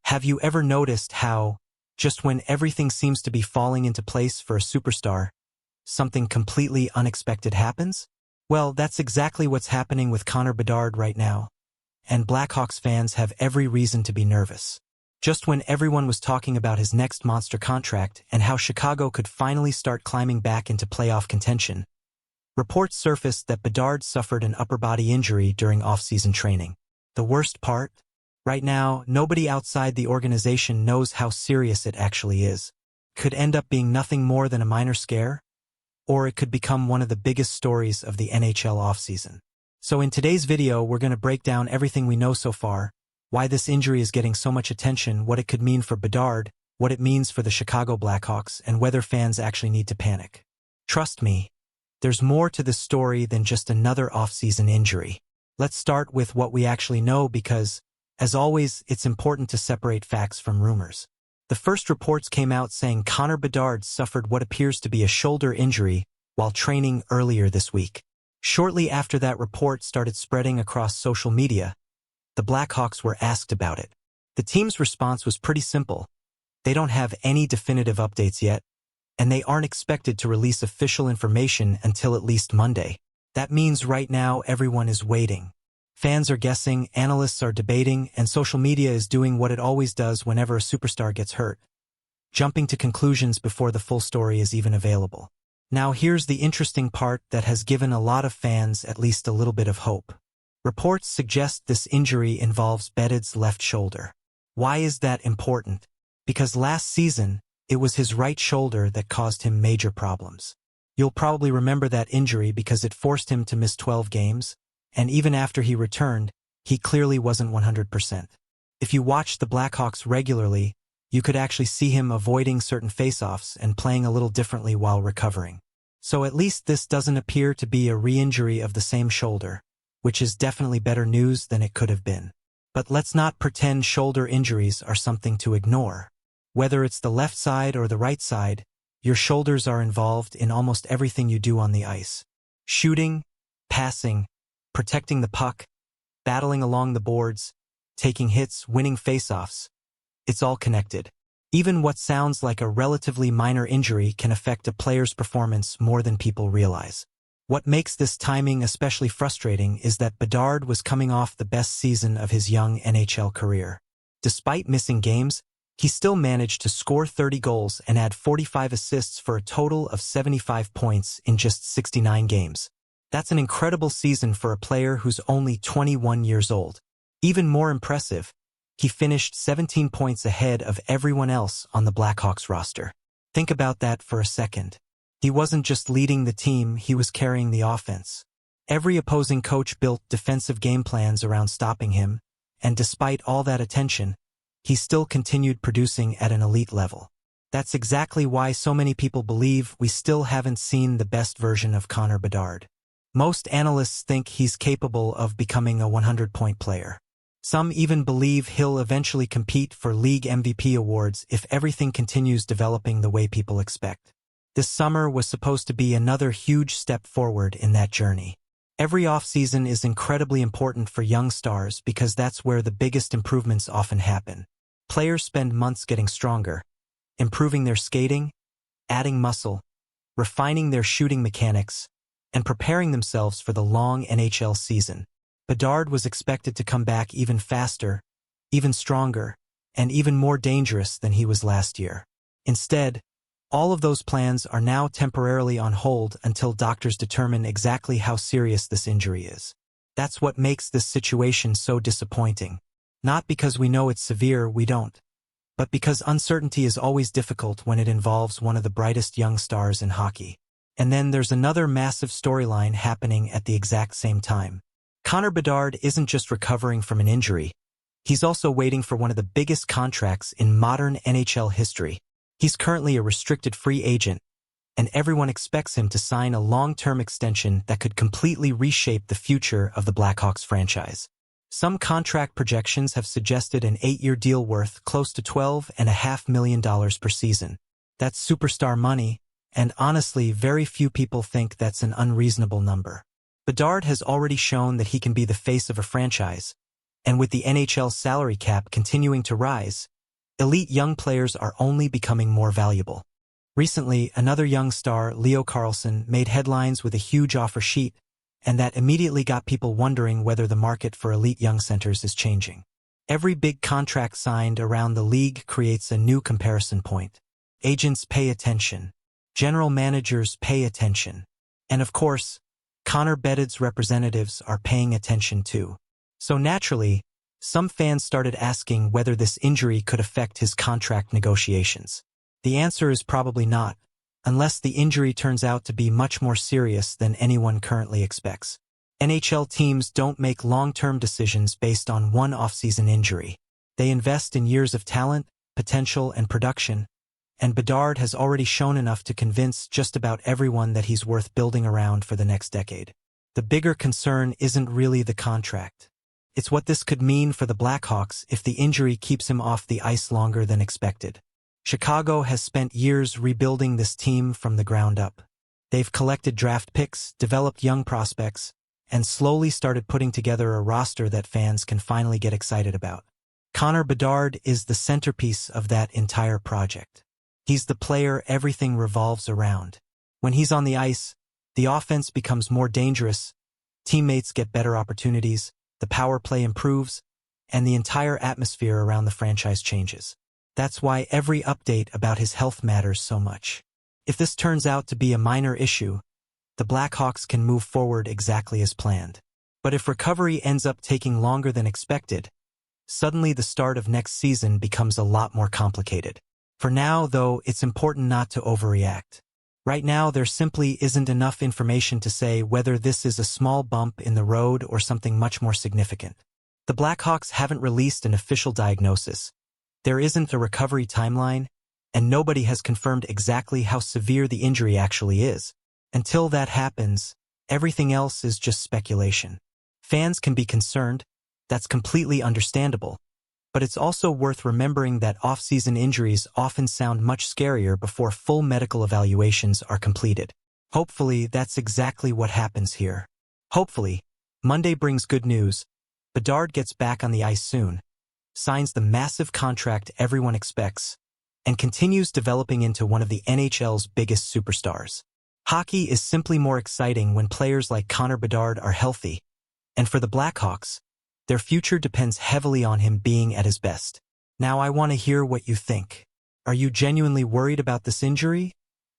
Have you ever noticed how, just when everything seems to be falling into place for a superstar, something completely unexpected happens? Well, that's exactly what's happening with Connor Bedard right now, and Blackhawks fans have every reason to be nervous. Just when everyone was talking about his next monster contract and how Chicago could finally start climbing back into playoff contention, reports surfaced that Bedard suffered an upper body injury during off-season training. The worst part? Right now, nobody outside the organization knows how serious it actually is. Could end up being nothing more than a minor scare, or it could become one of the biggest stories of the NHL offseason. So in today's video, we're going to break down everything we know so far, why this injury is getting so much attention, what it could mean for Bedard, what it means for the Chicago Blackhawks, and whether fans actually need to panic. Trust me, there's more to this story than just another off-season injury. Let's start with what we actually know because, as always, it's important to separate facts from rumors. The first reports came out saying Connor Bedard suffered what appears to be a shoulder injury while training earlier this week. Shortly after that report started spreading across social media, the Blackhawks were asked about it. The team's response was pretty simple. They don't have any definitive updates yet, and they aren't expected to release official information until at least Monday. That means right now everyone is waiting. Fans are guessing, analysts are debating, and social media is doing what it always does whenever a superstar gets hurt, jumping to conclusions before the full story is even available. Now here's the interesting part that has given a lot of fans at least a little bit of hope. Reports suggest this injury involves Bedard's left shoulder. Why is that important? Because last season, it was his right shoulder that caused him major problems. You'll probably remember that injury because it forced him to miss 12 games, and even after he returned, he clearly wasn't 100%. If you watched the Blackhawks regularly, you could actually see him avoiding certain face-offs and playing a little differently while recovering. So at least this doesn't appear to be a re-injury of the same shoulder, which is definitely better news than it could have been. But let's not pretend shoulder injuries are something to ignore. Whether it's the left side or the right side, your shoulders are involved in almost everything you do on the ice. Shooting, passing, protecting the puck, battling along the boards, taking hits, winning face-offs. It's all connected. Even what sounds like a relatively minor injury can affect a player's performance more than people realize. What makes this timing especially frustrating is that Bedard was coming off the best season of his young NHL career. Despite missing games, he still managed to score 30 goals and add 45 assists for a total of 75 points in just 69 games. That's an incredible season for a player who's only 21 years old. Even more impressive, he finished 17 points ahead of everyone else on the Blackhawks roster. Think about that for a second. He wasn't just leading the team, he was carrying the offense. Every opposing coach built defensive game plans around stopping him, and despite all that attention, he still continued producing at an elite level. That's exactly why so many people believe we still haven't seen the best version of Connor Bedard. Most analysts think he's capable of becoming a 100-point player. Some even believe he'll eventually compete for league MVP awards if everything continues developing the way people expect. This summer was supposed to be another huge step forward in that journey. Every offseason is incredibly important for young stars because that's where the biggest improvements often happen. Players spend months getting stronger, improving their skating, adding muscle, refining their shooting mechanics, and preparing themselves for the long NHL season. Bedard was expected to come back even faster, even stronger, and even more dangerous than he was last year. Instead, all of those plans are now temporarily on hold until doctors determine exactly how serious this injury is. That's what makes this situation so disappointing. Not because we know it's severe, we don't, but because uncertainty is always difficult when it involves one of the brightest young stars in hockey. And then there's another massive storyline happening at the exact same time. Connor Bedard isn't just recovering from an injury. He's also waiting for one of the biggest contracts in modern NHL history. He's currently a restricted free agent, and everyone expects him to sign a long-term extension that could completely reshape the future of the Blackhawks franchise. Some contract projections have suggested an 8-year deal worth close to $12.5 million per season. That's superstar money, and honestly, very few people think that's an unreasonable number. Bedard has already shown that he can be the face of a franchise, and with the NHL salary cap continuing to rise, Elite young players are only becoming more valuable. Recently, another young star, Leo Carlsson, made headlines with a huge offer sheet, and that immediately got people wondering whether the market for elite young centers is changing. Every big contract signed around the league creates a new comparison point. Agents pay attention. General managers pay attention. And of course, Connor Bedard's representatives are paying attention too. So naturally, some fans started asking whether this injury could affect his contract negotiations. The answer is probably not, unless the injury turns out to be much more serious than anyone currently expects. NHL teams don't make long-term decisions based on one off-season injury. They invest in years of talent, potential, and production, and Bedard has already shown enough to convince just about everyone that he's worth building around for the next decade. The bigger concern isn't really the contract. It's what this could mean for the Blackhawks if the injury keeps him off the ice longer than expected. Chicago has spent years rebuilding this team from the ground up. They've collected draft picks, developed young prospects, and slowly started putting together a roster that fans can finally get excited about. Connor Bedard is the centerpiece of that entire project. He's the player everything revolves around. When he's on the ice, the offense becomes more dangerous, teammates get better opportunities, the power play improves, and the entire atmosphere around the franchise changes. That's why every update about his health matters so much. If this turns out to be a minor issue, the Blackhawks can move forward exactly as planned. But if recovery ends up taking longer than expected, suddenly the start of next season becomes a lot more complicated. For now, though, it's important not to overreact. Right now, there simply isn't enough information to say whether this is a small bump in the road or something much more significant. The Blackhawks haven't released an official diagnosis. There isn't a recovery timeline, and nobody has confirmed exactly how severe the injury actually is. Until that happens, everything else is just speculation. Fans can be concerned, that's completely understandable, but it's also worth remembering that off-season injuries often sound much scarier before full medical evaluations are completed. Hopefully, that's exactly what happens here. Hopefully, Monday brings good news. Bedard gets back on the ice soon, signs the massive contract everyone expects, and continues developing into one of the NHL's biggest superstars. Hockey is simply more exciting when players like Connor Bedard are healthy, and for the Blackhawks, their future depends heavily on him being at his best. Now I want to hear what you think. Are you genuinely worried about this injury?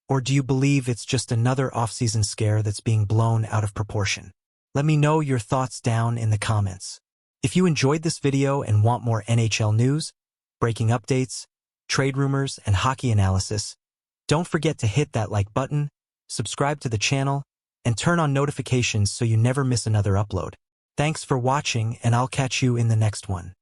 Or do you believe it's just another off-season scare that's being blown out of proportion? Let me know your thoughts down in the comments. If you enjoyed this video and want more NHL news, breaking updates, trade rumors, and hockey analysis, don't forget to hit that like button, subscribe to the channel, and turn on notifications so you never miss another upload. Thanks for watching, and I'll catch you in the next one.